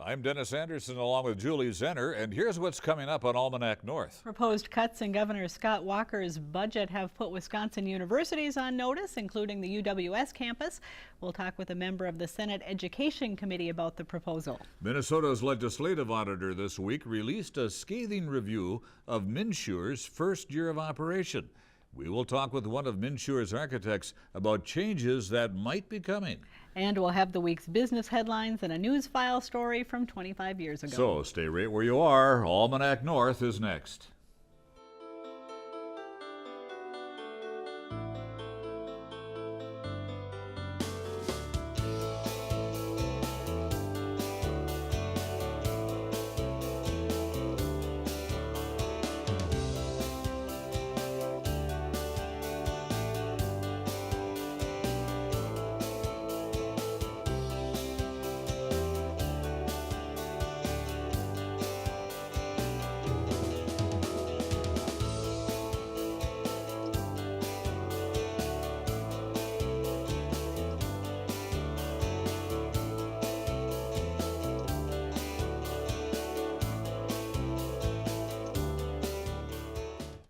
I'm Dennis Anderson along with Julie Zenner, and here's what's coming up on Almanac North. Proposed cuts in Governor Scott Walker's budget have put Wisconsin universities on notice, including the UWS campus. We'll talk with a member of the Senate Education Committee about the proposal. Minnesota's legislative auditor this week released a scathing review of MNsure's first year of operation. We will talk with one of MNsure's architects about changes that might be coming. And we'll have the week's business headlines and a news file story from 25 years ago. So stay right where you are. Almanac North is next.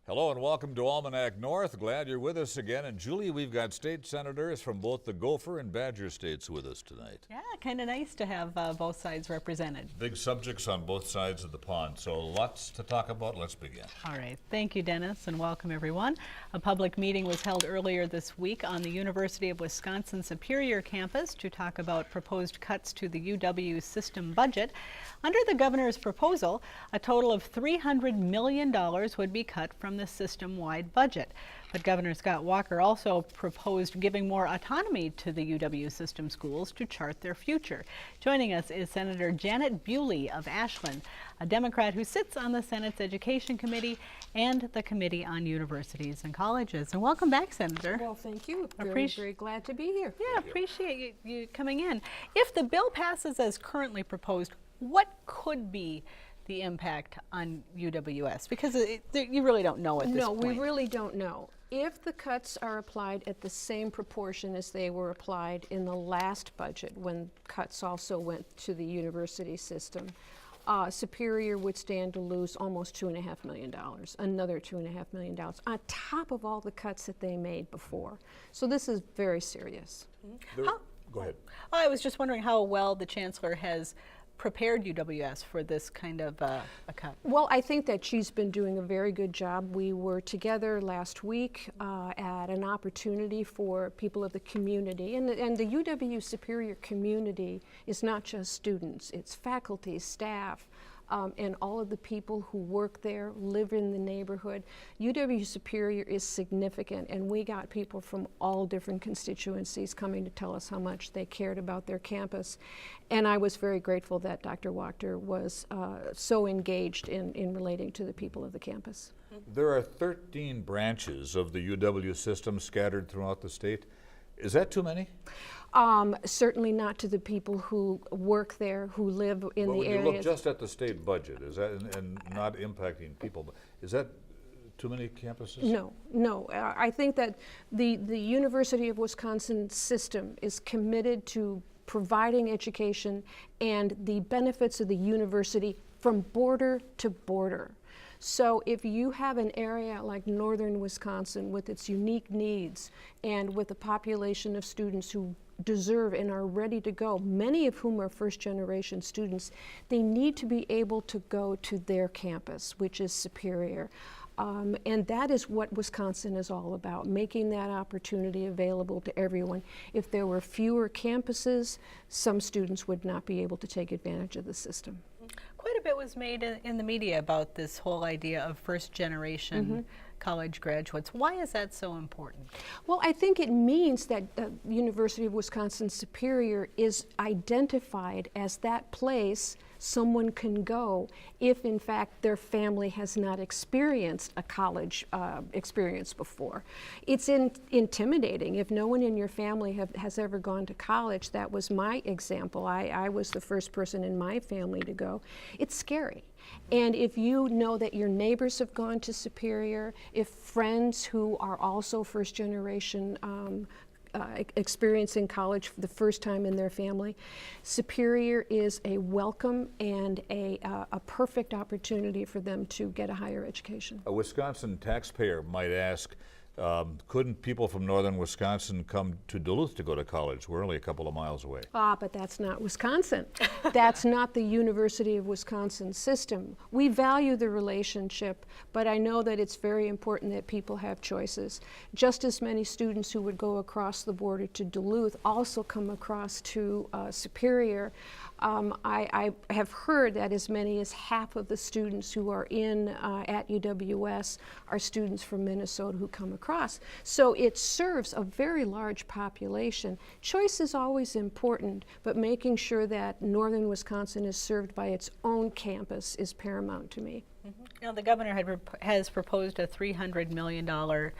Hello and welcome to Almanac North. Glad you're with us again. And Julie, we've got state senators from both the Gopher and Badger states with us tonight. Yeah, kind of nice to have both sides represented. Big subjects on both sides of the pond, so lots to talk about. Let's begin. All right. Thank you, Dennis, and welcome everyone. A public meeting was held earlier this week on the University of Wisconsin Superior campus to talk about proposed cuts to the UW system budget. Under the governor's proposal, a total of $300 million would be cut from the system-wide budget. But Governor Scott Walker also proposed giving more autonomy to the UW system schools to chart their future. Joining us is Senator Janet Bewley of Ashland, a Democrat who sits on the Senate's Education Committee and the Committee on Universities and Colleges. And welcome back, Senator. Well, thank you. Very glad to be here. Yeah, appreciate you coming in. If the bill passes as currently proposed, what could be the impact on UWS? Because you really don't know at this point. No, we really don't know. If the cuts are applied at the same proportion as they were applied in the last budget, when cuts also went to the university system, Superior would stand to lose almost $2.5 million, another $2.5 million, on top of all the cuts that they made before. So this is very serious. Go ahead. I was just wondering how well the Chancellor has prepared UWS for this kind of a cut. Well, I think that she's been doing a very good job. We were together last week at an opportunity for people of the community, and the UW Superior community is not just students, it's faculty, staff, and all of the people who work there, live in the neighborhood. UW Superior is significant, and we got people from all different constituencies coming to tell us how much they cared about their campus. And I was very grateful that Dr. Wachter was so engaged in relating to the people of the campus. There are 13 branches of the UW system scattered throughout the state. Is that too many? Certainly not to the people who work there, who live in the areas. When you look just at the state budget, is that, and not impacting people, is that too many campuses? No. I think that the University of Wisconsin system is committed to providing education and the benefits of the university from border to border. So if you have an area like northern Wisconsin with its unique needs and with a population of students who deserve and are ready to go, many of whom are first-generation students, they need to be able to go to their campus, which is Superior. And that is what Wisconsin is all about, making that opportunity available to everyone. If there were fewer campuses, some students would not be able to take advantage of the system. Quite a bit was made in the media about this whole idea of first-generation college graduates. Why is that so important? Well, I think it means that the University of Wisconsin Superior is identified as that place someone can go if, in fact, their family has not experienced a college experience before. It's intimidating. If no one in your family has ever gone to college, that was my example. I was the first person in my family to go. It's scary. And if you know that your neighbors have gone to Superior, if friends who are also first generation experiencing college for the first time in their family. Superior is a welcome and a perfect opportunity for them to get a higher education. A Wisconsin taxpayer might ask, couldn't people from northern Wisconsin come to Duluth to go to college? We're only a couple of miles away. But that's not Wisconsin. That's not the University of Wisconsin system. We value the relationship, but I know that it's very important that people have choices. Just as many students who would go across the border to Duluth also come across to Superior. I have heard that as many as half of the students who are at UWS are students from Minnesota who come across. So it serves a very large population. Choice is always important, but making sure that northern Wisconsin is served by its own campus is paramount to me. Now, the governor has proposed a $300 million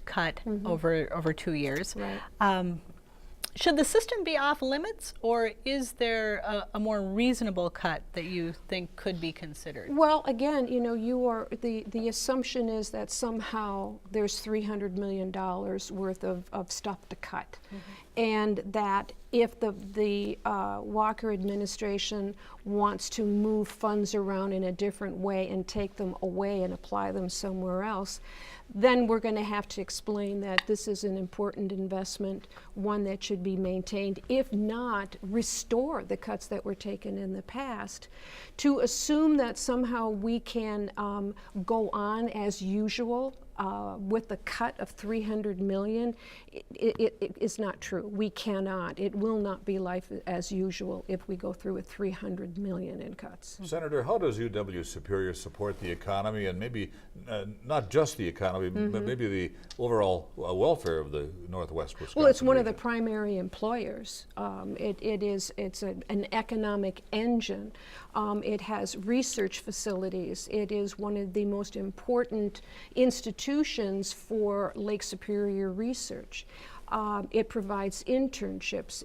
cut over 2 years. Right. Should the system be off limits, or is there a more reasonable cut that you think could be considered? Well, again, the assumption is that somehow there's $300 million worth of stuff to cut. And that if the Walker administration wants to move funds around in a different way and take them away and apply them somewhere else, then we're going to have to explain that this is an important investment, one that should be maintained, if not restore the cuts that were taken in the past. To assume that somehow we can go on as usual with a cut of $300 million, it is not true. We cannot. It will not be life as usual if we go through with $300 million in cuts. Senator, how does UW Superior support the economy, and maybe not just the economy, but maybe the overall welfare of the Northwest Wisconsin Well, it's one region? of the primary employers. It's an economic engine. It has research facilities. It is one of the most important institutions for Lake Superior research. It provides internships.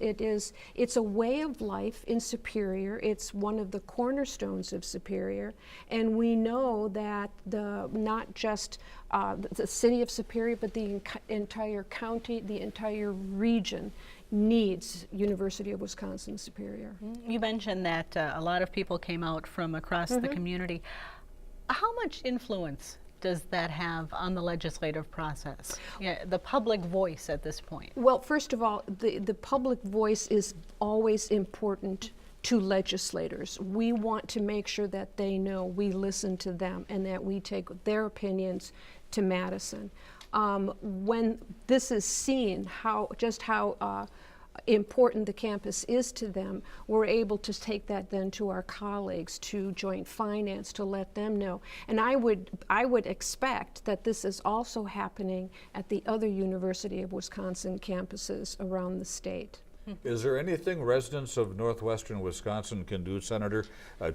It's a way of life in Superior. It's one of the cornerstones of Superior, and we know that not just the city of Superior, but the entire county, the entire region needs University of Wisconsin Superior. You mentioned that a lot of people came out from across the community. How much influence does that have on the legislative process? Yeah, the public voice at this point. Well, first of all, the public voice is always important to legislators. We want to make sure that they know we listen to them and that we take their opinions to Madison. When this is seen, how important the campus is to them, we're able to take that then to our colleagues, to Joint Finance, to let them know. And I would expect that this is also happening at the other University of Wisconsin campuses around the state. Is there anything residents of northwestern Wisconsin can do, Senator,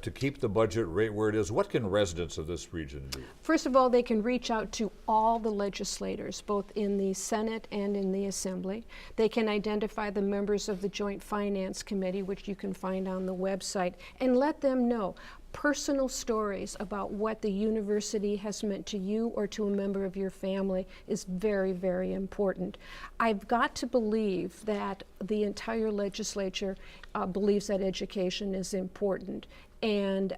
to keep the budget rate where it is? What can residents of this region do? First of all, they can reach out to all the legislators, both in the Senate and in the Assembly. They can identify the members of the Joint Finance Committee, which you can find on the website, and let them know personal stories about what the university has meant to you or to a member of your family is very, very important. I've got to believe that the entire legislature believes that education is important. And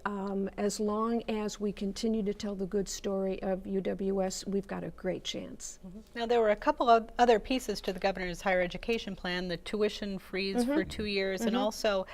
as long as we continue to tell the good story of UWS, we've got a great chance. Now, there were a couple of other pieces to the governor's higher education plan, the tuition freeze for 2 years, and also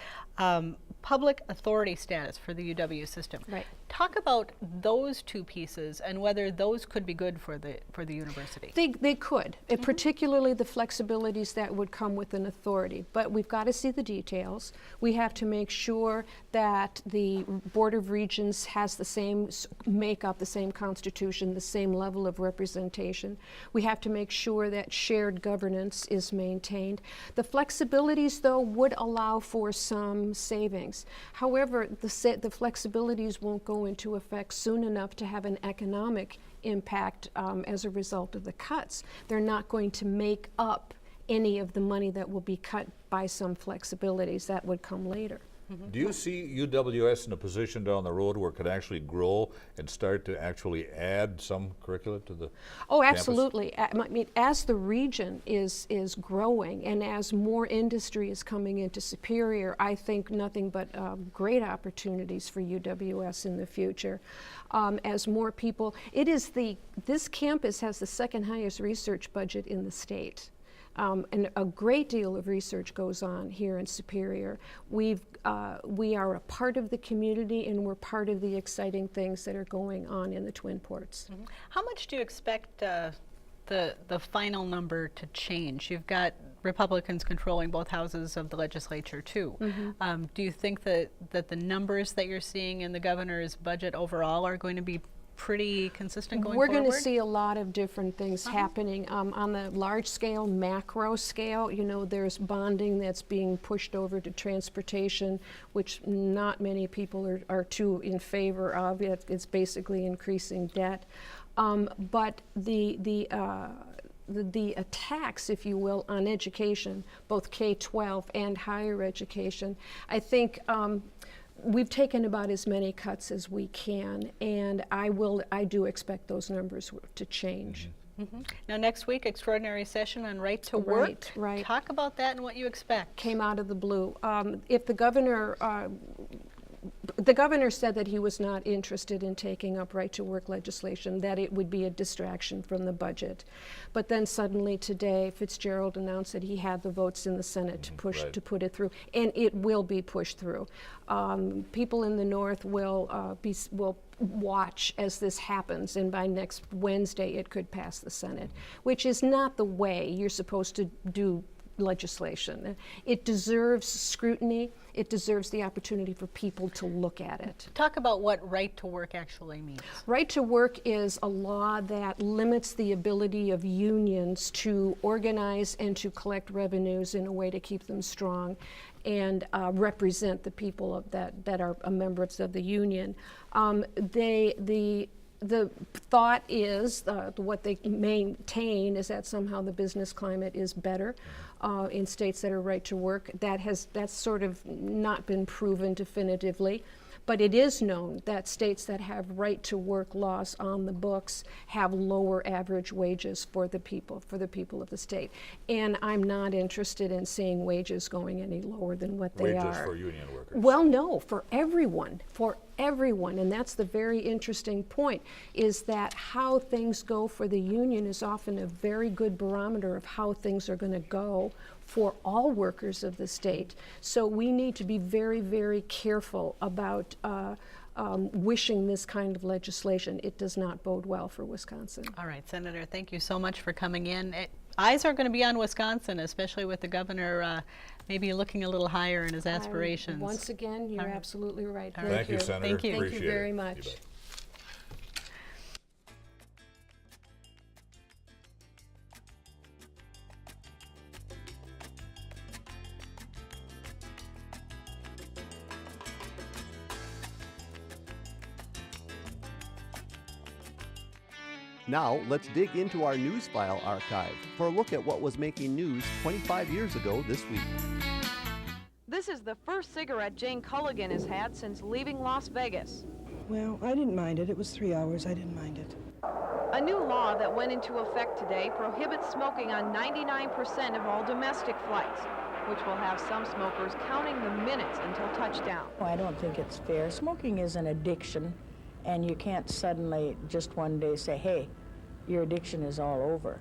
public authority status for the UW system. Right. Talk about those two pieces and whether those could be good for the university. They could, particularly the flexibilities that would come with an authority. But we've got to see the details. We have to make sure that the Board of Regents has the same makeup, the same constitution, the same level of representation. We have to make sure that shared governance is maintained. The flexibilities, though, would allow for some savings. However, the flexibilities won't go into effect soon enough to have an economic impact as a result of the cuts. They're not going to make up any of the money that will be cut by some flexibilities. That would come later. Do you see UWS in a position down the road where it could actually grow and start to actually add some curricula to the Oh, campus? absolutely. I mean, as the region is growing and as more industry is coming into Superior, I think nothing but great opportunities for UWS in the future. As more people, this campus has the second highest research budget in the state. And a great deal of research goes on here in Superior. We are a part of the community, and we're part of the exciting things that are going on in the Twin Ports. Mm-hmm. How much do you expect the final number to change? You've got Republicans controlling both houses of the legislature too. Mm-hmm. Do you think that the numbers that you're seeing in the governor's budget overall are going to be pretty consistent going forward? We're going to see a lot of different things happening. On the large scale, macro scale, you know, there's bonding that's being pushed over to transportation, which not many people are too in favor of. It's basically increasing debt. But the attacks, if you will, on education, both K-12 and higher education, I think we've taken about as many cuts as we can, and I do expect those numbers to change. Mm-hmm. Now next week, extraordinary session on right to work. Right. Talk about that and what you expect. Came out of the blue. If the governor said that he was not interested in taking up right-to-work legislation, that it would be a distraction from the budget. But then suddenly today, Fitzgerald announced that he had the votes in the Senate to push to put it through, and it will be pushed through. People in the North will watch as this happens, and by next Wednesday it could pass the Senate, which is not the way you're supposed to do legislation. It deserves scrutiny. It deserves the opportunity for people to look at it. Talk about what right to work actually means. Right to work is a law that limits the ability of unions to organize and to collect revenues in a way to keep them strong and represent the people that are members of the union. The thought is, what they maintain is that somehow the business climate is better in states that are right to work. That's sort of not been proven definitively. But it is known that states that have right to work laws on the books have lower average wages for the people of the state. And I'm not interested in seeing wages going any lower than what they are. Wages for union workers? Well, no, for everyone. And that's the very interesting point, is that how things go for the union is often a very good barometer of how things are going to go for all workers of the state. So we need to be very, very careful about wishing this kind of legislation. It does not bode well for Wisconsin. All right, Senator, thank you so much for coming in. Eyes are going to be on Wisconsin, especially with the governor maybe looking a little higher in his aspirations. Once again, you're absolutely right. Thank you, Senator. Thank you. Thank you very much. Now, let's dig into our news file archive for a look at what was making news 25 years ago this week. This is the first cigarette Jane Culligan has had since leaving Las Vegas. Well, I didn't mind it. It was 3 hours. I didn't mind it. A new law that went into effect today prohibits smoking on 99% of all domestic flights, which will have some smokers counting the minutes until touchdown. I don't think it's fair. Smoking is an addiction, and you can't suddenly just one day say, hey, your addiction is all over.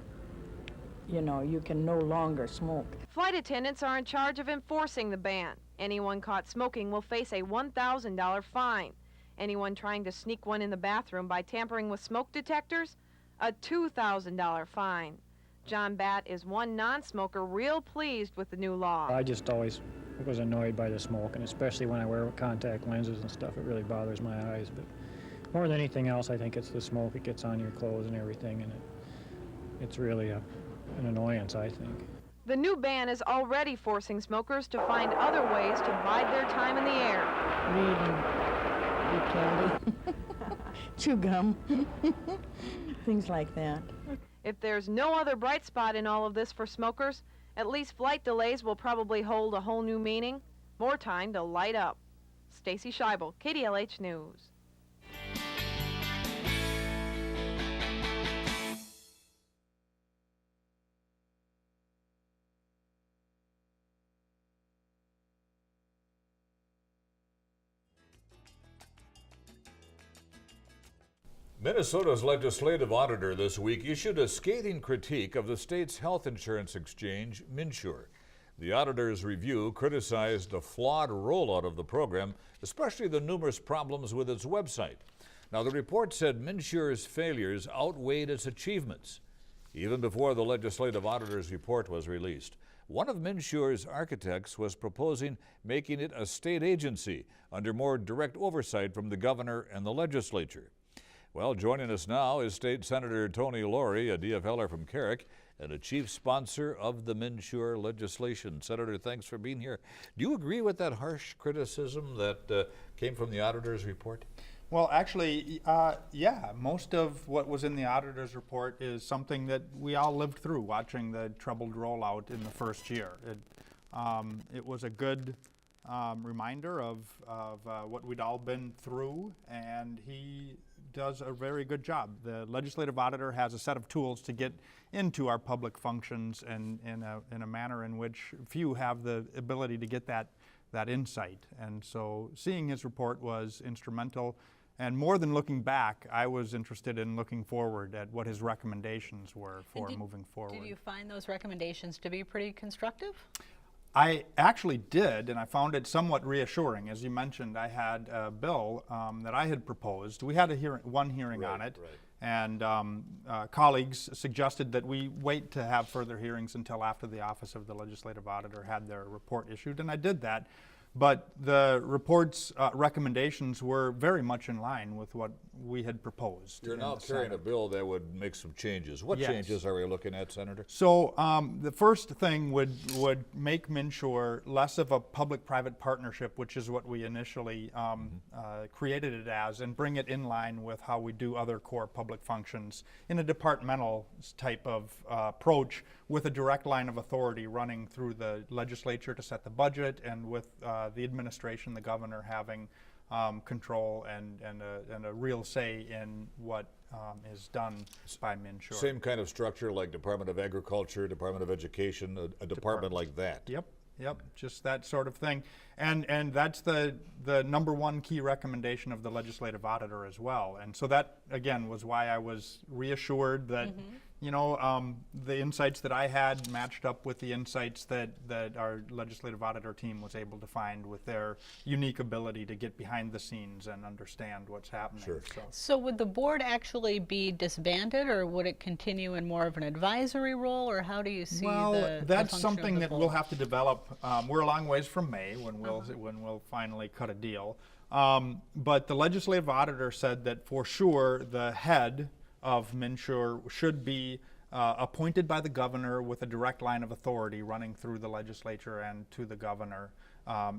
You know, you can no longer smoke. Flight attendants are in charge of enforcing the ban. Anyone caught smoking will face a $1,000 fine. Anyone trying to sneak one in the bathroom by tampering with smoke detectors, a $2,000 fine. John Batt is one non-smoker real pleased with the new law. I just always was annoyed by the smoke, and especially when I wear contact lenses and stuff, it really bothers my eyes. But more than anything else, I think it's the smoke. It gets on your clothes and everything, and it's really an annoyance, I think. The new ban is already forcing smokers to find other ways to bide their time in the air. Reading, eat candy, chew gum, things like that. If there's no other bright spot in all of this for smokers, at least flight delays will probably hold a whole new meaning. More time to light up. Stacy Scheibel, KDLH News. Minnesota's legislative auditor this week issued a scathing critique of the state's health insurance exchange, MNsure. The auditor's review criticized the flawed rollout of the program, especially the numerous problems with its website. Now, the report said MNsure's failures outweighed its achievements, even before the legislative auditor's report was released. One of MNsure's architects was proposing making it a state agency under more direct oversight from the governor and the legislature. Well, joining us now is State Senator Tony Lourey, a DFLer from Kerrick, and a chief sponsor of the MNsure legislation. Senator, thanks for being here. Do you agree with that harsh criticism that came from the auditor's report? Well, actually, yeah, most of what was in the auditor's report is something that we all lived through, watching the troubled rollout in the first year. It was a good reminder of what we'd all been through, and he does a very good job. The legislative auditor has a set of tools to get into our public functions and in a manner in which few have the ability to get that insight. And so seeing his report was instrumental. And more than looking back, I was interested in looking forward at what his recommendations were for moving forward. Did you find those recommendations to be pretty constructive? I actually did, and I found it somewhat reassuring. As you mentioned, I had a bill that I had proposed. We had one hearing on it, and colleagues suggested that we wait to have further hearings until after the Office of the Legislative Auditor had their report issued, and I did that. But the report's recommendations were very much in line with what we had proposed. You're now carrying a bill that would make some changes. What changes are we looking at, Senator? So the first thing would make MNsure less of a public-private partnership, which is what we initially created it as, and bring it in line with how we do other core public functions in a departmental type of approach, with a direct line of authority running through the legislature to set the budget, and with the administration, the governor, having control and a real say in what is done by MNsure. Same kind of structure like Department of Agriculture, Department of Education, a department like that. Yep, just that sort of thing. And that's the number one key recommendation of the legislative auditor as well. And so that, again, was why I was reassured that the insights that I had matched up with the insights that our legislative auditor team was able to find with their unique ability to get behind the scenes and understand what's happening. Sure. So would the board actually be disbanded, or would it continue in more of an advisory role, or how do you see that's something that we'll have to develop. We're a long ways from May when we'll finally cut a deal. But the legislative auditor said that for sure the head of MNsure should be appointed by the governor with a direct line of authority running through the legislature and to the governor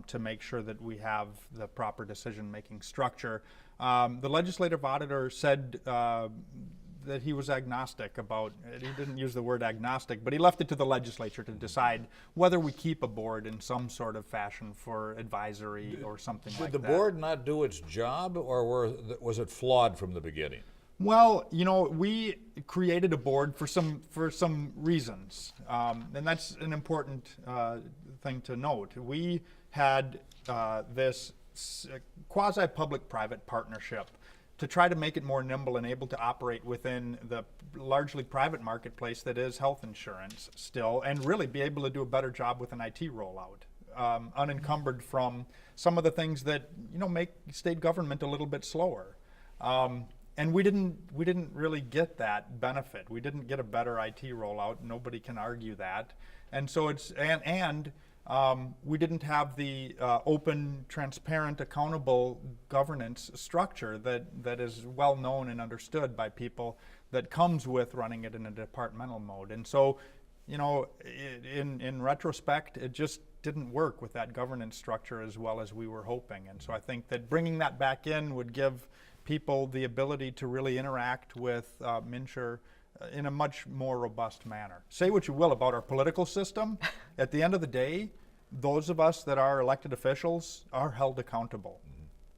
to make sure that we have the proper decision-making structure. The legislative auditor said that he was agnostic about, he didn't use the word agnostic, but he left it to the legislature to decide whether we keep a board in some sort of fashion for advisory or something like that. Did the board not do its job, or was it flawed from the beginning? Well, we created a board for some reasons, and that's an important thing to note. We had this quasi-public-private partnership to try to make it more nimble and able to operate within the largely private marketplace that is health insurance still, and really be able to do a better job with an IT rollout, unencumbered from some of the things that make state government a little bit slower. And we didn't really get that benefit. We didn't get a better IT rollout. Nobody can argue that. And so we didn't have the open, transparent, accountable governance structure that is well known and understood by people that comes with running it in a departmental mode. And so, in retrospect, it just didn't work with that governance structure as well as we were hoping. And so I think that bringing that back in would give people the ability to really interact with MNsure in a much more robust manner. Say what you will about our political system. At the end of the day, those of us that are elected officials are held accountable.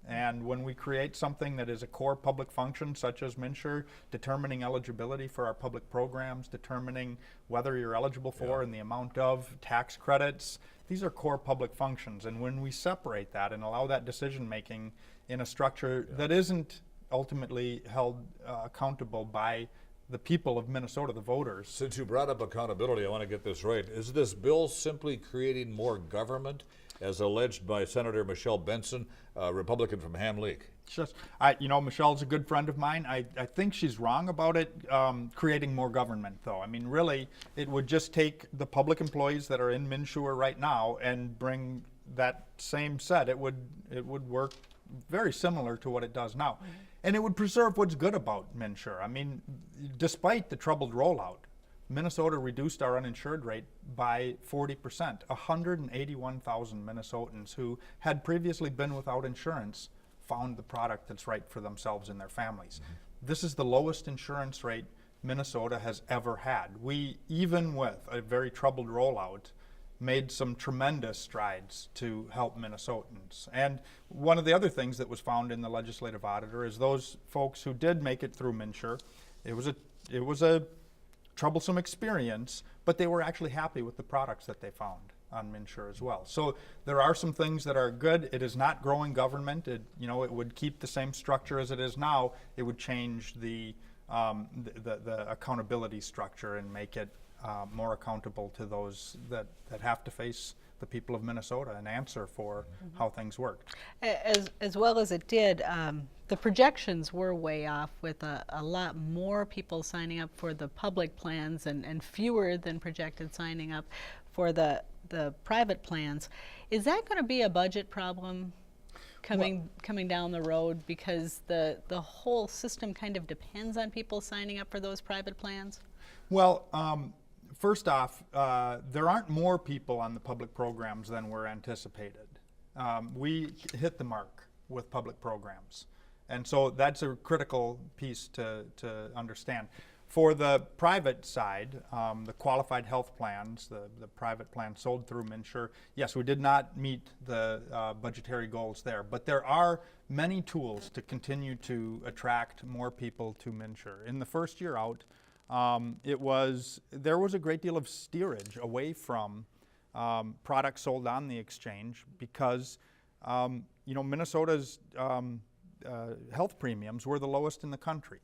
And when we create something that is a core public function, such as MNsure, determining eligibility for our public programs, determining whether you're eligible for and the amount of tax credits, these are core public functions. And when we separate that and allow that decision making in a structure that isn't ultimately held accountable by the people of Minnesota, the voters. Since you brought up accountability, I want to get this right. Is this bill simply creating more government, as alleged by Senator Michelle Benson, a Republican from Ham Lake? Just, Michelle's a good friend of mine. I think she's wrong about it creating more government, though. I mean, really, it would just take the public employees that are in MNsure right now and bring that same set. It would work very similar to what it does now. Mm-hmm. And it would preserve what's good about MNsure. I mean, despite the troubled rollout, Minnesota reduced our uninsured rate by 40%. 181,000 Minnesotans who had previously been without insurance found the product that's right for themselves and their families. Mm-hmm. This is the lowest insurance rate Minnesota has ever had. We, even with a very troubled rollout, made some tremendous strides to help Minnesotans. And one of the other things that was found in the legislative auditor is those folks who did make it through MNsure, it was a troublesome experience, but they were actually happy with the products that they found on MNsure as well. So there are some things that are good. It is not growing government. It would keep the same structure as it is now. It would change the accountability structure and make it more accountable to those that have to face the people of Minnesota and answer for how things work. As well as it did, the projections were way off, with a lot more people signing up for the public plans and fewer than projected signing up for the private plans. Is that going to be a budget problem coming down the road, because the whole system kind of depends on people signing up for those private plans? Well, first off, there aren't more people on the public programs than were anticipated. We hit the mark with public programs. And so that's a critical piece to understand. For the private side, the qualified health plans, the private plans sold through MNsure, yes, we did not meet the budgetary goals there, but there are many tools to continue to attract more people to MNsure. In the first year out, there was a great deal of steerage away from products sold on the exchange because Minnesota's health premiums were the lowest in the country,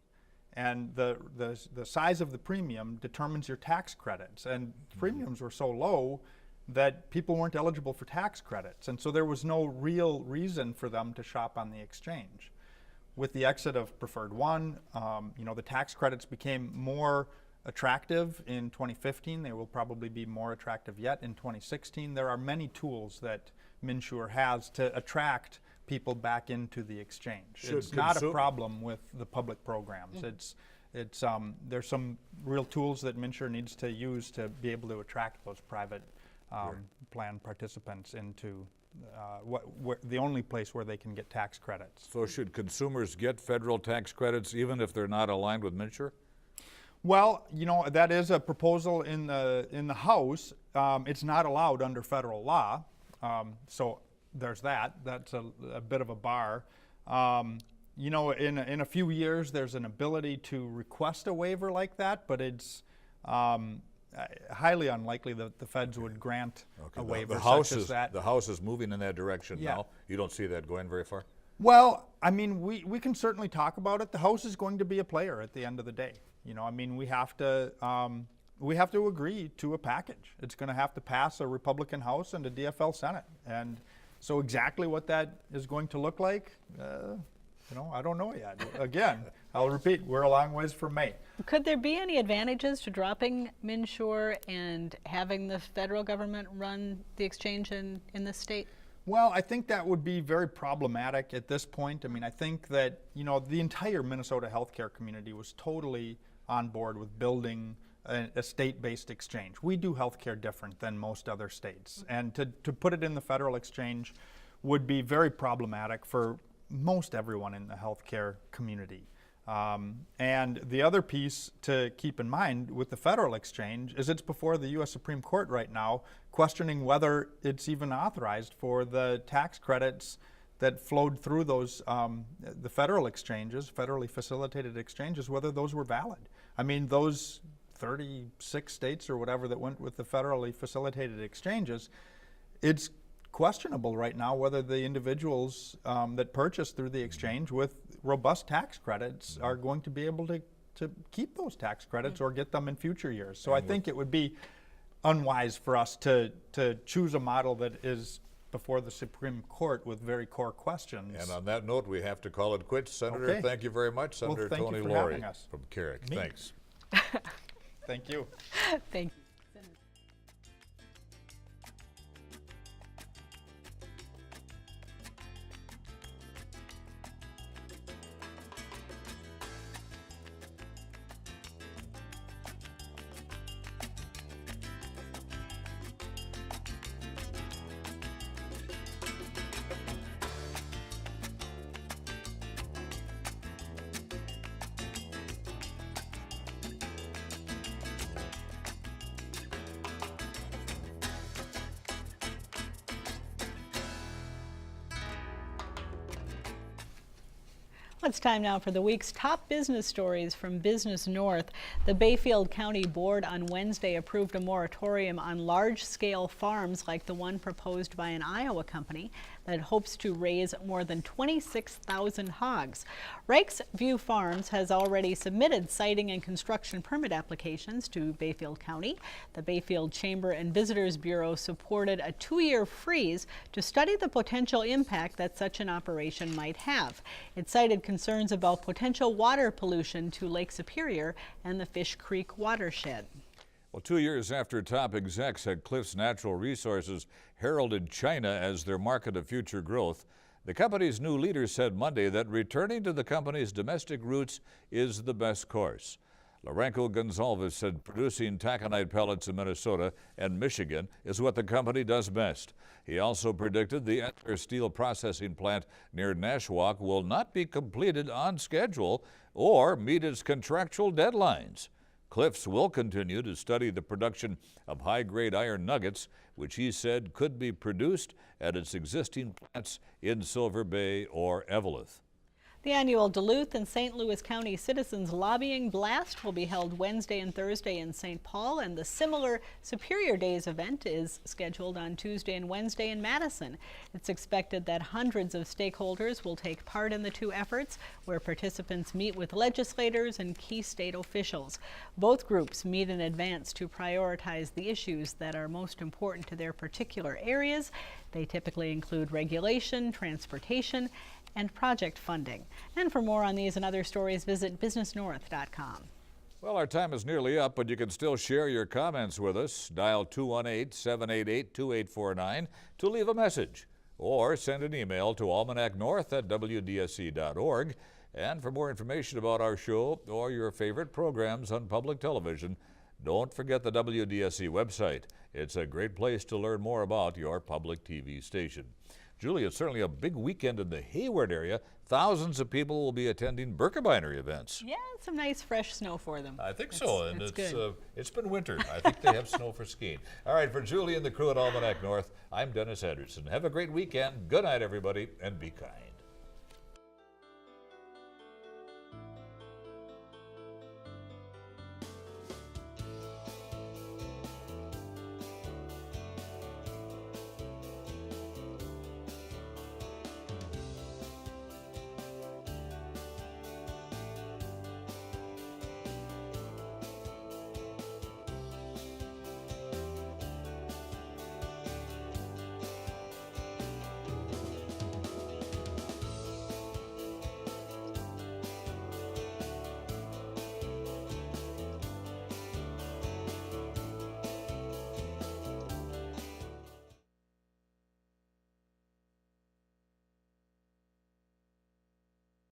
and the size of the premium determines your tax credits, and premiums were so low that people weren't eligible for tax credits, and so there was no real reason for them to shop on the exchange. With the exit of Preferred One, the tax credits became more attractive in 2015. They will probably be more attractive yet in 2016. There are many tools that MNsure has to attract people back into the exchange. It's not a problem with the public programs. There's some real tools that MNsure needs to use to be able to attract those private plan participants into the only place where they can get tax credits. So should consumers get federal tax credits even if they're not aligned with MNsure? Well, that is a proposal in the House. It's not allowed under federal law, so there's that. That's a bit of a bar. In a few years, there's an ability to request a waiver like that, but it's highly unlikely that the feds would grant a waiver such as that. The House is moving in that direction now. You don't see that going very far? Well, I mean, we can certainly talk about it. The House is going to be a player at the end of the day. We have to agree to a package. It's going to have to pass a Republican House and a DFL Senate. And so exactly what that is going to look like, I don't know yet. Again, I'll repeat, we're a long ways from May. Could there be any advantages to dropping MNsure and having the federal government run the exchange in the state? Well, I think that would be very problematic at this point. I mean, I think that, the entire Minnesota healthcare community was totally on board with building a state-based exchange. We do healthcare different than most other states. And to put it in the federal exchange would be very problematic for most everyone in the healthcare community. And the other piece to keep in mind with the federal exchange is it's before the U.S. Supreme Court right now, questioning whether it's even authorized for the tax credits that flowed through those, the federal exchanges, federally facilitated exchanges, whether those were valid. I mean, those 36 states or whatever that went with the federally facilitated exchanges, it's questionable right now whether the individuals that purchase through the exchange with robust tax credits are going to be able to keep those tax credits or get them in future years. So I think it would be unwise for us to choose a model that is before the Supreme Court with very core questions. And on that note, we have to call it quits. Senator, Okay. thank you very much. Well, Senator thank you Tony for Lourey having us. from Kerrick. Me. Thanks. Thank you. Thank you. It's time now for the week's top business stories from Business North. The Bayfield County Board on Wednesday approved a moratorium on large-scale farms like the one proposed by an Iowa company that hopes to raise more than 26,000 hogs. Reichs View Farms has already submitted siting and construction permit applications to Bayfield County. The Bayfield Chamber and Visitors Bureau supported a 2-year freeze to study the potential impact that such an operation might have. It cited concerns about potential water pollution to Lake Superior and the Fish Creek watershed. Well, 2 years after top execs had Cliffs Natural Resources heralded China as their market of future growth, the company's new leader said Monday that returning to the company's domestic roots is the best course. Lourenco Gonzalez said producing taconite pellets in Minnesota and Michigan is what the company does best. He also predicted the Enter steel processing plant near Nashwauk will not be completed on schedule or meet its contractual deadlines. Cliffs will continue to study the production of high-grade iron nuggets, which he said could be produced at its existing plants in Silver Bay or Eveleth. The annual Duluth and St. Louis County Citizens Lobbying Blast will be held Wednesday and Thursday in St. Paul, and the similar Superior Days event is scheduled on Tuesday and Wednesday in Madison. It's expected that hundreds of stakeholders will take part in the two efforts, where participants meet with legislators and key state officials. Both groups meet in advance to prioritize the issues that are most important to their particular areas. They typically include regulation, transportation, and project funding. And for more on these and other stories, visit businessnorth.com. Well, our time is nearly up, but you can still share your comments with us. Dial 218-788-2849 to leave a message, or send an email to almanacnorth@wdsc.org. And for more information about our show or your favorite programs on public television, don't forget the WDSC website. It's a great place to learn more about your public TV station. Julie, it's certainly a big weekend in the Hayward area. Thousands of people will be attending Birkebeiner events. Yeah, some nice fresh snow for them. I think so, and good. It's been winter. I think they have snow for skiing. All right, for Julie and the crew at Almanac North, I'm Dennis Anderson. Have a great weekend. Good night, everybody, and be kind.